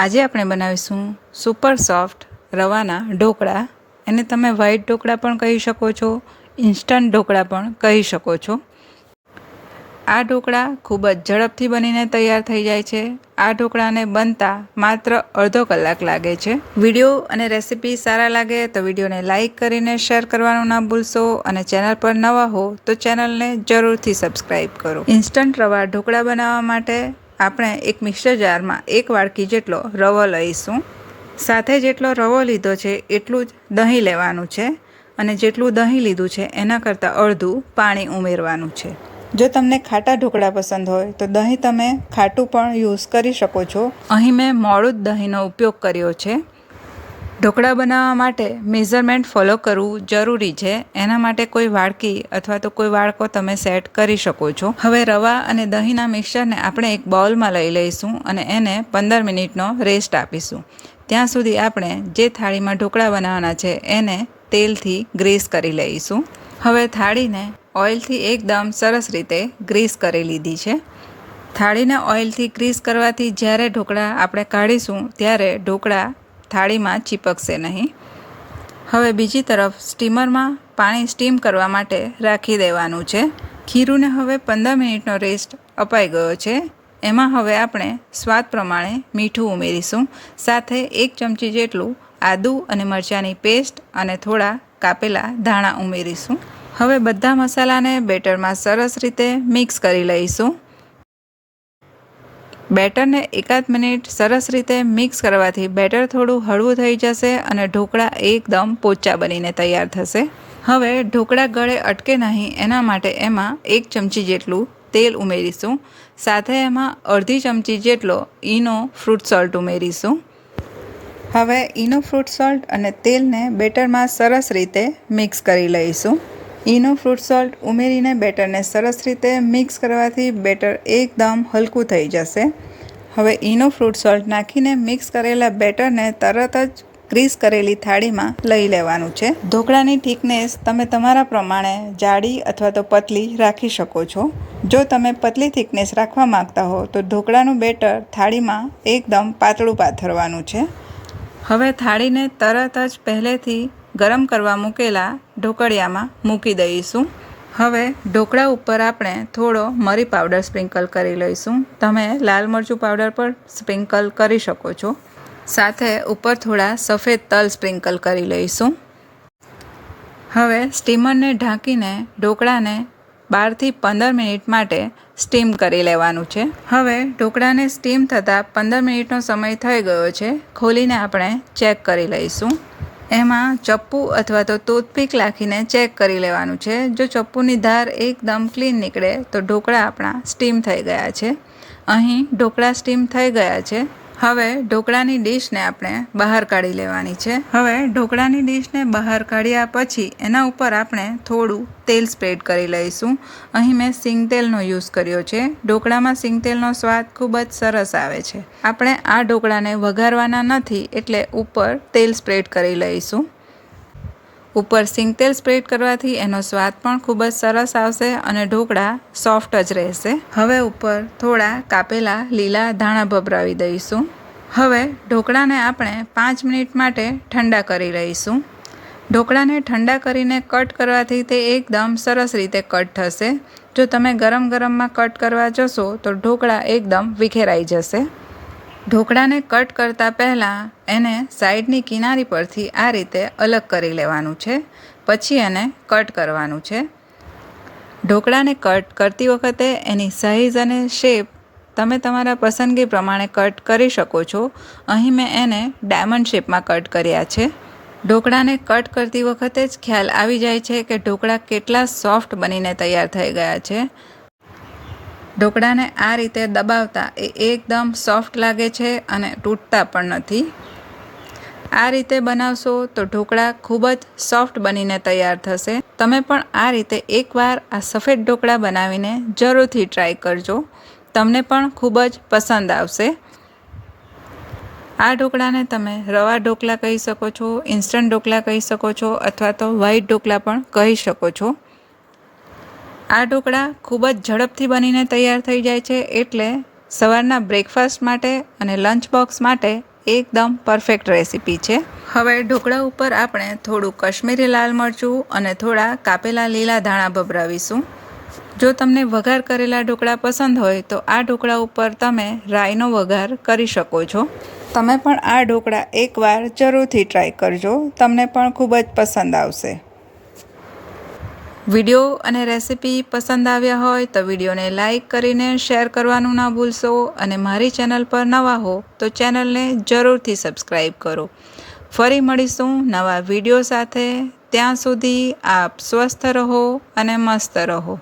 આજે આપણે બનાવીશું સુપર સોફ્ટ રવાના ઢોકળા. એને તમે વ્હાઈટ ઢોકળા પણ કહી શકો છો, ઇન્સ્ટન્ટ ઢોકળા પણ કહી શકો છો. આ ઢોકળા ખૂબ જ ઝડપથી બનીને તૈયાર થઈ જાય છે. આ ઢોકળાને બનતા માત્ર અડધો કલાક લાગે છે. વિડીયો અને રેસીપી સારા લાગે તો વિડીયોને લાઇક કરીને શેર કરવાનું ના ભૂલશો, અને ચેનલ પર નવા હો તો ચેનલને જરૂરથી સબસ્ક્રાઈબ કરો. ઇન્સ્ટન્ટ રવા ઢોકળા બનાવવા માટે આપણે એક મિક્સર જારમાં 1 વાડકી જેટલો રવો લઈશું. સાથે જેટલો રવો લીધો છે એટલું જ દહીં લેવાનું છે, અને જેટલું દહીં લીધું છે એના કરતાં અડધું પાણી ઉમેરવાનું છે. જો તમને ખાટા ઢોકળા પસંદ હોય તો દહીં તમે ખાટું પણ યુઝ કરી શકો છો. અહીં મેં મોડું જ દહીંનો ઉપયોગ કર્યો છે. ઢોકળા બનાવવા માટે મેઝરમેન્ટ ફોલો કરવું જરૂરી છે. એના માટે કોઈ વાડકી અથવા તો કોઈ વાડકો તમે સેટ કરી શકો છો. હવે રવા અને દહીંના મિક્સરને આપણે એક બાઉલમાં લઈ લઈશું અને એને 15 મિનિટનો રેસ્ટ આપીશું. ત્યાં સુધી આપણે જે થાળીમાં ઢોકળા બનાવવાના છે એને તેલથી ગ્રીસ કરી લઈશું. હવે થાળીને ઓઇલથી એકદમ સરસ રીતે ગ્રીસ કરી લીધી છે. થાળીને ઓઇલથી ગ્રીસ કરવાથી જ્યારે ઢોકળા આપણે કાઢીશું ત્યારે ઢોકળા થાળીમાં ચીપકશે નહીં. હવે બીજી તરફ સ્ટીમરમાં પાણી સ્ટીમ કરવા માટે રાખી દેવાનું છે. ખીરુંને હવે 15 મિનિટનો રેસ્ટ અપાઈ ગયો છે. એમાં હવે આપણે સ્વાદ પ્રમાણે મીઠું ઉમેરીશું. સાથે 1 ચમચી જેટલું આદું અને મરચાંની પેસ્ટ અને થોડા કાપેલા ધાણા ઉમેરીશું. હવે બધા મસાલાને બેટરમાં સરસ રીતે મિક્સ કરી લઈશું. બેટરને 1 મિનિટ સરસ રીતે મિક્સ કરવાથી બેટર થોડું હળવું થઈ જશે અને ઢોકળા એકદમ પોચા બનીને તૈયાર થશે. હવે ઢોકળા ગળે અટકે નહીં એના માટે એમાં 1 ચમચી જેટલું તેલ ઉમેરીશું. સાથે એમાં અડધી ચમચી જેટલો ઈનો ફ્રૂટ સોલ્ટ ઉમેરીશું. હવે ઈનો ફ્રૂટ સોલ્ટ અને તેલને બેટરમાં સરસ રીતે મિક્સ કરી લઈશું. ઈનો ફ્રૂટ સોલ્ટ ઉમેરીને બેટરને સરસ રીતે મિક્સ કરવાથી બેટર એકદમ હલકું થઈ જશે. હવે ઈનો ફ્રૂટ સોલ્ટ નાખીને મિક્સ કરેલા બેટરને તરત જ ગ્રીસ કરેલી થાળીમાં લઈ લેવાનું છે. ઢોકળાની થિકનેસ તમે તમારા પ્રમાણે જાડી અથવા તો પતલી રાખી શકો છો. જો તમે પતલી થિકનેસ રાખવા માંગતા હો તો ઢોકળાનું બેટર થાળીમાં એકદમ પાતળું પાથરવાનું છે. હવે થાળીને તરત જ પહેલેથી ગરમ કરવા મૂકેલા ઢોકળિયામાં મૂકી દઈશું. હવે ઢોકળા ઉપર આપણે થોડો મરી પાવડર સ્પ્રિંકલ કરી લઈશું. તમે લાલ મરચું પાવડર પર સ્પ્રિંકલ કરી શકો છો. સાથે ઉપર થોડા સફેદ તલ સ્પ્રિંકલ કરી લઈશું. હવે સ્ટીમરને ઢાંકીને ઢોકળાને 12 થી 15 મિનિટ માટે સ્ટીમ કરી લેવાનું છે. હવે ઢોકળાને સ્ટીમ થતાં 15 મિનિટનો સમય થઈ ગયો છે. ખોલીને આપણે ચેક કરી લઈશું. એમાં ચપ્પુ અથવા તો ટૂથપીક નાખીને ચેક કરી લેવાનું છે. જો ચપ્પુની ધાર એકદમ ક્લીન નીકળે તો ઢોકળા આપણા સ્ટીમ થઈ ગયા છે. અહીં ઢોકળા સ્ટીમ થઈ ગયા છે. હવે ઢોકળાની ડીશને આપણે બહાર કાઢી લેવાની છે. હવે ઢોકળાની ડીશને બહાર કાઢ્યા પછી એના ઉપર આપણે થોડું તેલ સ્પ્રેડ કરી લઈશું. અહીં મેં સિંગ તેલનો યુઝ કર્યો છે. ઢોકળામાં સિંગ તેલનો સ્વાદ ખૂબ જ સરસ આવે છે. આપણે આ ઢોકળાને વઘારવાના નથી એટલે ઉપર તેલ સ્પ્રેડ કરી લઈશું. ઉપર સિંગ તેલ સ્પ્રેડ કરવાથી એનો સ્વાદ પણ ખૂબ જ સરસ આવશે અને ઢોકળા સોફ્ટ જ રહેશે. હવે ઉપર થોડા કાપેલા લીલા ધાણા ભભરાવી દઈશું. હવે ઢોકળાને આપણે 5 મિનિટ માટે ઠંડા કરી લઈશું. ઢોકળાને ઠંડા કરીને કટ કરવાથી તે એકદમ સરસ રીતે કટ થશે. જો તમે ગરમ ગરમમાં કટ કરવા જશો તો ઢોકળા એકદમ વિખેરાઈ જશે. ઢોકળાને કટ કરતાં પહેલાં એને સાઈડની કિનારી પરથી આ રીતે અલગ કરી લેવાનું છે. પછી એને કટ કરવાનું છે. ઢોકળાને કટ કરતી વખતે એની સાઇઝ અને શેપ તમે તમારા પસંદગી પ્રમાણે કટ કરી શકો છો. અહીં મેં એને ડાયમંડ શેપમાં કટ કર્યા છે. ઢોકળાને કટ કરતી વખતે જ ખ્યાલ આવી જાય છે કે ઢોકળા કેટલા સોફ્ટ બનીને તૈયાર થઈ ગયા છે. ઢોકળાને આ રીતે દબાવતા એ એકદમ સોફ્ટ લાગે છે અને તૂટતા પણ નથી. આ રીતે બનાવશો તો ઢોકળા ખૂબ જ સોફ્ટ બનીને તૈયાર થશે. તમે પણ આ રીતે એકવાર આ સફેદ ઢોકળા બનાવીને જરૂરથી ટ્રાય કરજો. તમને પણ ખૂબ જ પસંદ આવશે. આ ઢોકળાને તમે રવા ઢોકળા કહી શકો છો, ઇન્સ્ટન્ટ ઢોકળા કહી શકો છો અથવા તો વ્હાઈટ ઢોકળા પણ કહી શકો છો. આ ઢોકળા ખૂબ જ ઝડપથી બનીને તૈયાર થઈ જાય છે એટલે સવારના બ્રેકફાસ્ટ માટે અને લંચ બોક્સ માટે એકદમ પરફેક્ટ રેસીપી છે. હવે ઢોકળા ઉપર આપણે થોડું કશ્મીરી લાલ મરચું અને થોડા કાપેલા લીલા ધાણા ભભરાવીશું. જો તમને વઘાર કરેલા ઢોકળા પસંદ હોય તો આ ઢોકળા ઉપર તમે રાઈનો વઘાર કરી શકો છો. તમે પણ આ ઢોકળા એકવાર જરૂરથી ટ્રાય કરજો, તમને પણ ખૂબ જ પસંદ આવશે. વિડીયો અને રેસીપી પસંદ આવ્યા હોય તો વિડીયોને લાઈક કરીને શેર કરવાનું ના ભૂલશો અને મારી ચેનલ પર નવા હો તો ચેનલને જરૂરથી સબસ્ક્રાઈબ કરો. ફરી મળીશું નવા વિડીયો સાથે. ત્યાં સુધી આપ સ્વસ્થ રહો અને મસ્ત રહો.